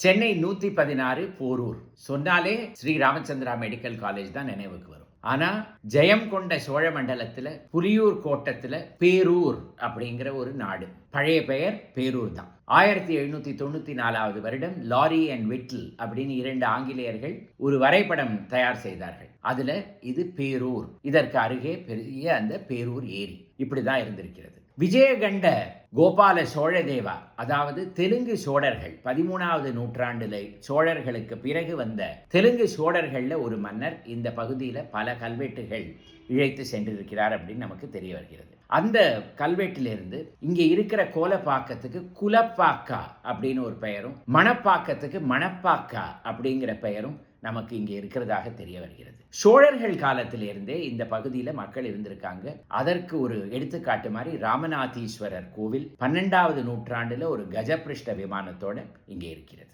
சென்னை 116 போரூர் சொன்னாலே Sri Ramachandra medical college தான் நினைவுக்கு வரும். ஆனா ஜெயம் கொண்ட சோழ மண்டலத்துல புலியூர் கோட்டத்துல பேரூர் அப்படிங்கிற ஒரு நாடு. பழைய பெயர் பேரூர் தான். 1794 வருடம் லாரி அண்ட் விட்டில் அப்படின்னு 2 ஆங்கிலேயர்கள் ஒரு வரைபடம் தயார் செய்தார்கள். அதுல இது பேரூர், இதற்கு அருகே பெரிய அந்த பேரூர் ஏரி இப்படிதான் இருந்திருக்கிறது. விஜயகண்ட கோபால சோழதேவா, அதாவது தெலுங்கு சோழர்கள் 13வது நூற்றாண்டுல சோழர்களுக்கு பிறகு வந்த தெலுங்கு சோழர்கள்ல ஒரு மன்னர் இந்த பகுதியில் பல கல்வெட்டுகள் இழைத்து சென்றிருக்கிறார் அப்படின்னு நமக்கு தெரிய வருகிறது. அந்த கல்வெட்டிலிருந்து இங்கே இருக்கிற கோலப்பாக்கத்துக்கு குலப்பாக்கா அப்படின்னு ஒரு பெயரும், மணப்பாக்கத்துக்கு மணப்பாக்கா அப்படிங்கிற பெயரும் நமக்கு இங்கே இருக்கிறதாக தெரிய வருகிறது. சோழர்கள் காலத்திலிருந்தே இந்த பகுதியில் மக்கள் இருந்திருக்காங்க. அதற்கு ஒரு எடுத்துக்காட்டு மாதிரி ராமநாதீஸ்வரர் கோவில் 12வது நூற்றாண்டுல ஒரு கஜபிருஷ்ட விமானத்தோட இங்கே இருக்கிறது.